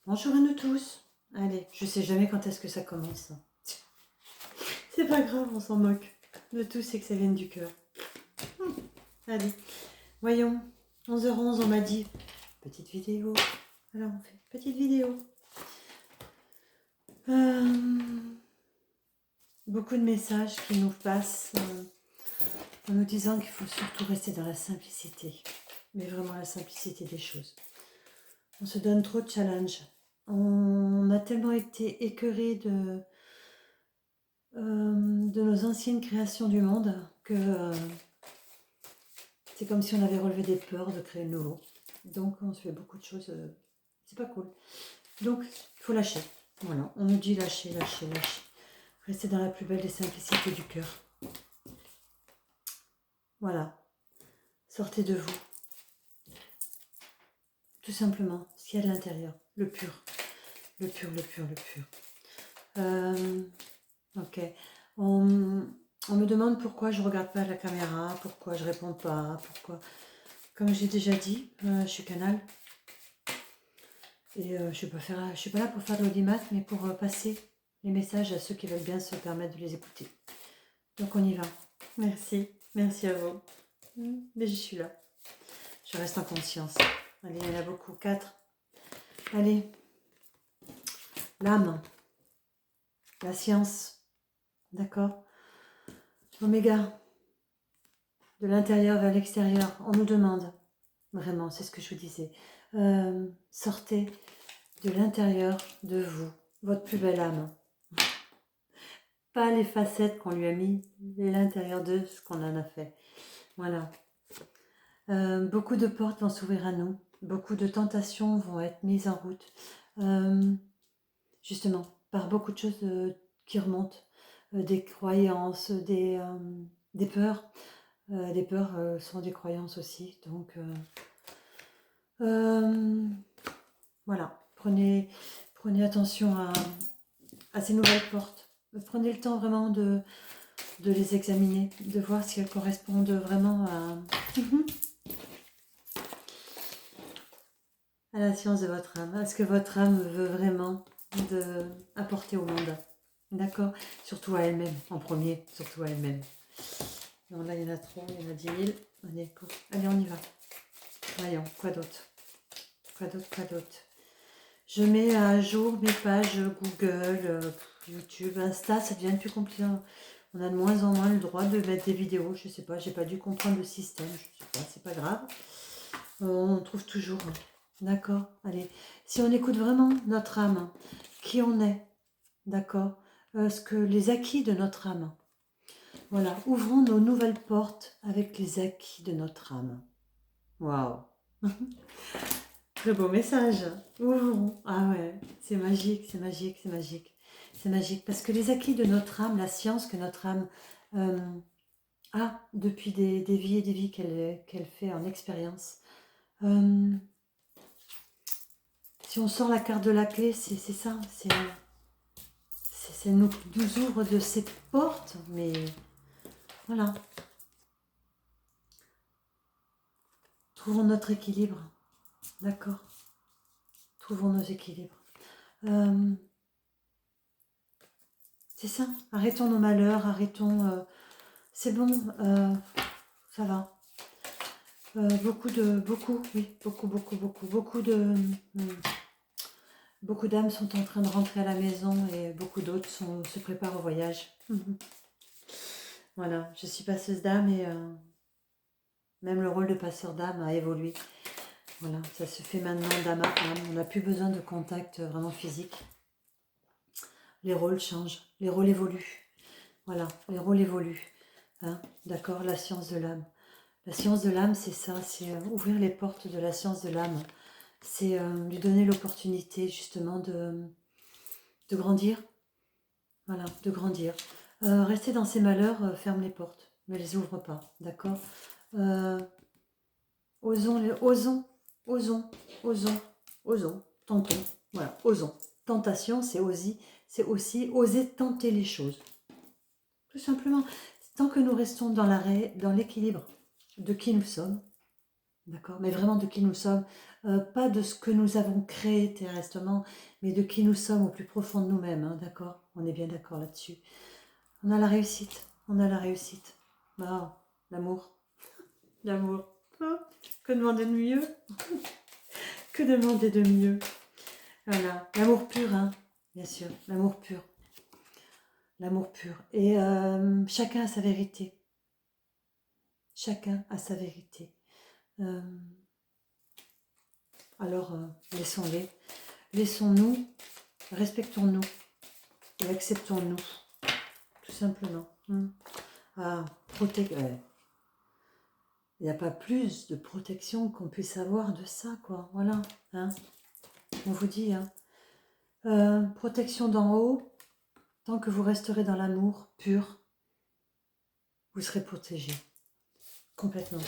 Bonjour à nous tous. Allez, je sais jamais quand est-ce que ça commence. C'est pas grave, on s'en moque. Le tout, c'est que ça vienne du cœur. Allez, voyons. 11h11, on m'a dit petite vidéo. Alors, on fait petite vidéo. Beaucoup de messages qui nous passent en nous disant qu'il faut surtout rester dans la simplicité. Mais vraiment la simplicité des choses. On se donne trop de challenges. On a tellement été écœurés de nos anciennes créations du monde que c'est comme si on avait relevé des peurs de créer le nouveau. Donc on se fait beaucoup de choses, c'est pas cool. Donc il faut lâcher. Voilà, on nous dit lâcher, lâcher, lâcher. Restez dans la plus belle des simplicités du cœur. Voilà, sortez de vous. Tout simplement, ce qu'il y a de l'intérieur, le pur. Le pur, le pur, le pur. Ok. On me demande pourquoi je regarde pas la caméra, pourquoi je réponds pas, pourquoi. Comme j'ai déjà dit, je suis canal. Et je suis pas là pour faire de l'audimat, mais pour passer les messages à ceux qui veulent bien se permettre de les écouter. Donc on y va. Merci. Merci à vous. Mais je suis là. Je reste en conscience. Allez, il y en a beaucoup. 4. Allez. L'âme. La science. D'accord. Oméga. De l'intérieur vers l'extérieur. On nous demande. Vraiment, c'est ce que je vous disais. Sortez de l'intérieur de vous. Votre plus belle âme. Pas les facettes qu'on lui a mis, l'intérieur de ce qu'on en a fait. Voilà. Beaucoup de portes vont s'ouvrir à nous. Beaucoup de tentations vont être mises en route. Justement, par beaucoup de choses qui remontent. Des croyances, des peurs. Les peurs sont des croyances aussi. Donc, voilà. Prenez attention à ces nouvelles portes. Prenez le temps vraiment de les examiner, de voir si elles correspondent vraiment à la science de votre âme, à ce que votre âme veut vraiment apporter au monde. D'accord? Surtout à elle-même, en premier, surtout à elle-même. Non, là, il y en a trop, il y en a 10 000. Allez, on y va. Voyons, quoi d'autre? Quoi d'autre? Je mets à jour mes pages Google, YouTube, Insta, ça devient plus compliqué. On a de moins en moins le droit de mettre des vidéos, je sais pas, j'ai pas dû comprendre le système, je sais pas, c'est pas grave. On trouve toujours. D'accord? Allez, si on écoute vraiment notre âme, qui on est, d'accord? Les acquis de notre âme. Voilà, ouvrons nos nouvelles portes avec les acquis de notre âme. Waouh! Très beau message. Ouvrons. Ah ouais, c'est magique, c'est magique, c'est magique. C'est magique parce que les acquis de notre âme, la science que notre âme a depuis des vies et des vies qu'elle fait en expérience. Si on sort la carte de la clé, c'est ça. C'est nous ouvre de ces portes, mais voilà. Trouvons notre équilibre. D'accord. Trouvons nos équilibres. C'est ça. Arrêtons nos malheurs, arrêtons... c'est bon, ça va. Beaucoup d'âmes sont en train de rentrer à la maison et beaucoup d'autres se préparent au voyage. Voilà, je suis passeuse d'âme et même le rôle de passeur d'âme a évolué. Voilà, ça se fait maintenant d'âme à âme. On n'a plus besoin de contact vraiment physique. Les rôles changent, les rôles évoluent. Voilà, les rôles évoluent. Hein, d'accord, la science de l'âme. La science de l'âme, c'est ça, c'est ouvrir les portes de la science de l'âme. C'est lui donner l'opportunité justement de grandir. Voilà, de grandir. Rester dans ses malheurs, ferme les portes, ne les ouvre pas, d'accord? Osons, tentons, voilà, osons. Tentation, c'est aussi oser tenter les choses. Tout simplement, tant que nous restons dans l'équilibre de qui nous sommes, d'accord? Mais vraiment de qui nous sommes, pas de ce que nous avons créé terrestrement, mais de qui nous sommes au plus profond de nous-mêmes, hein, d'accord? On est bien d'accord là-dessus. On a la réussite, on a la réussite. Ah, l'amour, l'amour. Oh, que demander de mieux? Que demander de mieux? Voilà, l'amour pur, hein, bien sûr, l'amour pur. L'amour pur. Et chacun a sa vérité. Chacun a sa vérité. Euh, alors, laissons-les. Laissons-nous, respectons-nous et acceptons-nous, tout simplement. Ah, ouais. Il n'y a pas plus de protection qu'on puisse avoir de ça, quoi. Voilà, hein. On vous dit, hein. Protection d'en haut, tant que vous resterez dans l'amour pur, vous serez protégé. Complètement,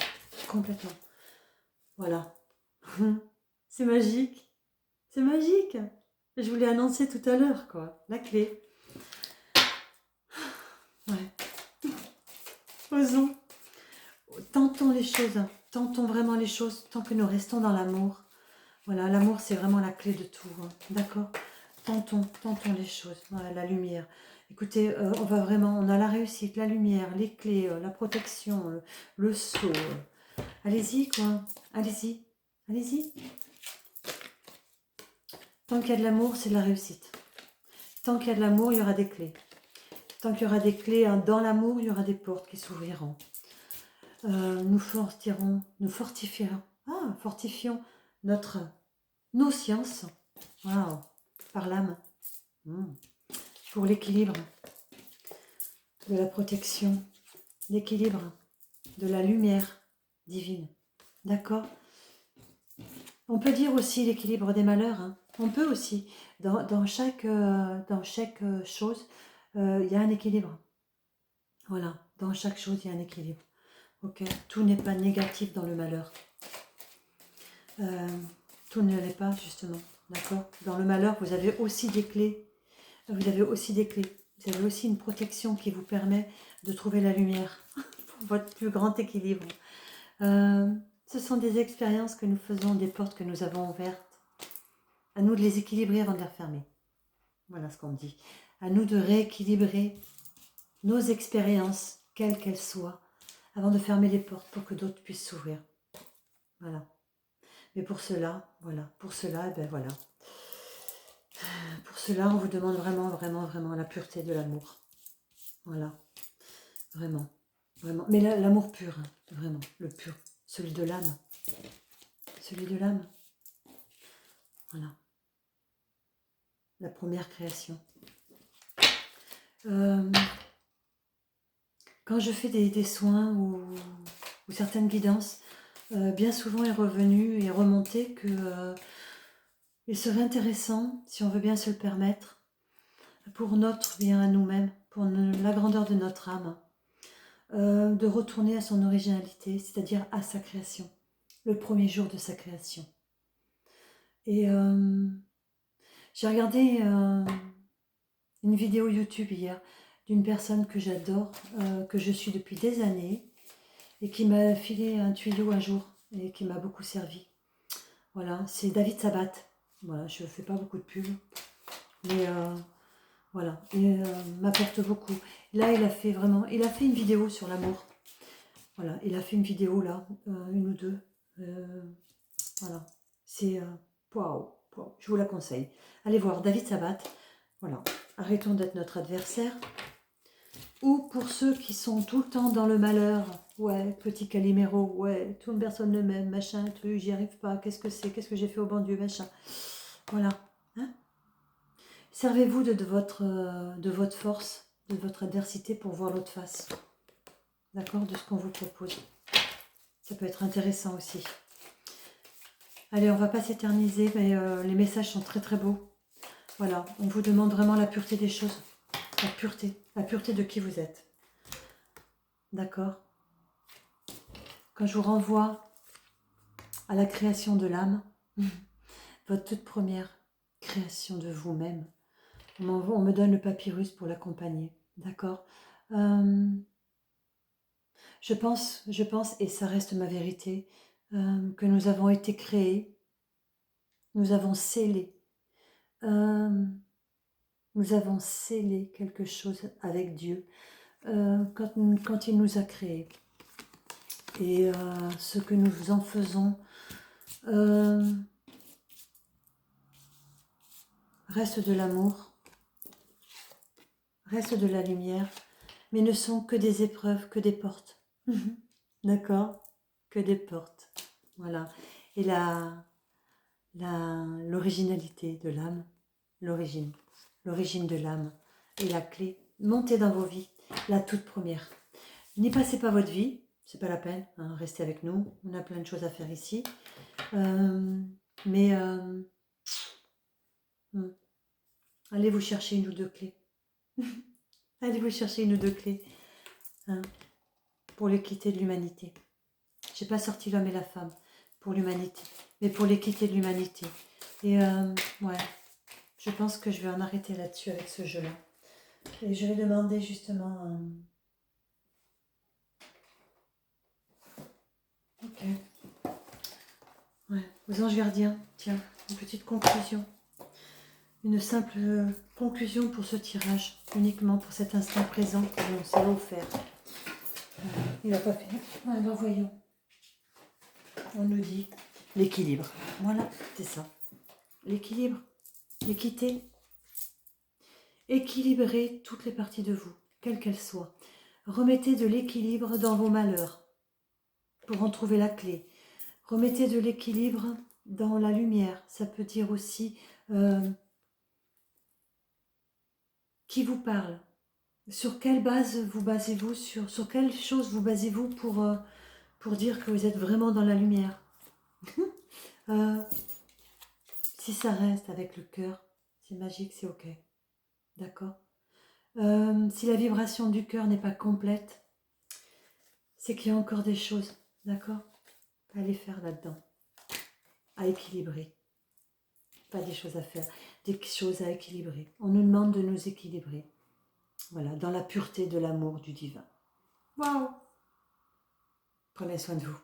complètement. Voilà. C'est magique. C'est magique. Je vous l'ai annoncé tout à l'heure, quoi. La clé. Ouais. Osons. Tentons les choses. Tentons vraiment les choses tant que nous restons dans l'amour. Voilà, l'amour, c'est vraiment la clé de tout. Hein. D'accord? Tentons les choses. Voilà, la lumière. Écoutez, on va vraiment, on a la réussite, la lumière, les clés, la protection, le sceau. Allez-y, quoi. Allez-y. Allez-y. Tant qu'il y a de l'amour, c'est de la réussite. Tant qu'il y a de l'amour, il y aura des clés. Tant qu'il y aura des clés dans l'amour, il y aura des portes qui s'ouvriront. Nous fortifions nos sciences, wow, par l'âme, pour l'équilibre de la protection, l'équilibre de la lumière divine. D'accord? On peut dire aussi l'équilibre des malheurs. Hein. On peut aussi, dans chaque chose, il y a un équilibre. Voilà, dans chaque chose, il y a un équilibre. Ok, tout n'est pas négatif dans le malheur. Tout ne l'est pas, justement. D'accord? Dans le malheur, vous avez aussi des clés. Vous avez aussi des clés. Vous avez aussi une protection qui vous permet de trouver la lumière pour votre plus grand équilibre. Ce sont des expériences que nous faisons, des portes que nous avons ouvertes. À nous de les équilibrer avant de les refermer. Voilà ce qu'on dit. À nous de rééquilibrer nos expériences, quelles qu'elles soient, avant de fermer les portes pour que d'autres puissent s'ouvrir. Voilà. Mais pour cela, voilà. Pour cela, ben voilà. Pour cela, on vous demande vraiment, vraiment, vraiment la pureté de l'amour. Voilà. Vraiment. Vraiment. Mais l'amour pur, hein, vraiment. Le pur. Celui de l'âme. Celui de l'âme. Voilà. La première création. Quand je fais des soins ou certaines guidances, bien souvent est revenu et remonté que il serait intéressant, si on veut bien se le permettre, pour notre bien à nous-mêmes, pour la grandeur de notre âme, de retourner à son originalité, c'est-à-dire à sa création, le premier jour de sa création. Et j'ai regardé une vidéo YouTube hier d'une personne que j'adore, que je suis depuis des années, et qui m'a filé un tuyau un jour, et qui m'a beaucoup servi. Voilà, c'est David Sabat. Voilà, je ne fais pas beaucoup de pub, mais voilà, il m'apporte beaucoup. Là, il a fait une vidéo sur l'amour. Voilà, il a fait une vidéo là, une ou deux. Voilà, c'est waouh, je vous la conseille. Allez voir David Sabat. Voilà, arrêtons d'être notre adversaire. Ou pour ceux qui sont tout le temps dans le malheur, ouais, petit Calimero, ouais, toute personne ne m'aime, machin, truc, j'y arrive pas, qu'est-ce que j'ai fait au bon Dieu, machin. Voilà. Hein. Servez-vous de votre force, de votre adversité pour voir l'autre face. D'accord? De ce qu'on vous propose. Ça peut être intéressant aussi. Allez, on va pas s'éterniser, mais les messages sont très très beaux. Voilà, on vous demande vraiment la pureté des choses. La pureté de qui vous êtes. D'accord? Quand je vous renvoie à la création de l'âme, votre toute première création de vous-même, on me donne le papyrus pour l'accompagner. D'accord? Je pense, et ça reste ma vérité, que nous avons été créés, nous avons scellé. Nous avons scellé quelque chose avec Dieu quand il nous a créés. Et ce que nous en faisons reste de l'amour, reste de la lumière, mais ne sont que des épreuves, que des portes. D'accord? Que des portes. Voilà. Et l'originalité de l'âme, l'origine de l'âme est la clé. Montez dans vos vies, la toute première. N'y passez pas votre vie, c'est pas la peine, hein, restez avec nous, on a plein de choses à faire ici. Mais allez vous chercher une ou deux clés. Allez vous chercher une ou deux clés hein, pour l'équité de l'humanité. J'ai pas sorti l'homme et la femme pour l'humanité, mais pour l'équité de l'humanité. Et ouais, je pense que je vais en arrêter là-dessus avec ce jeu-là. Et je vais demander justement... Ok. Ouais, aux anges gardiens, tiens, une petite conclusion. Une simple conclusion pour ce tirage, uniquement pour cet instant présent que l'on s'est offert. Il n'a pas fait. Alors voyons. On nous dit l'équilibre. Voilà, c'est ça. L'équilibre, l'équité. Équilibrez toutes les parties de vous, quelles qu'elles soient. Remettez de l'équilibre dans vos malheurs pour en trouver la clé. Remettez de l'équilibre dans la lumière. Ça peut dire aussi qui vous parle. Sur quelle base vous basez-vous sur quelle chose vous basez-vous pour dire que vous êtes vraiment dans la lumière. Si ça reste avec le cœur, c'est magique, c'est ok. D'accord. Si la vibration du cœur n'est pas complète, c'est qu'il y a encore des choses, d'accord, à aller faire là-dedans, à équilibrer. Pas des choses à faire, des choses à équilibrer. On nous demande de nous équilibrer. Voilà, dans la pureté de l'amour du divin. Waouh! Prenez soin de vous.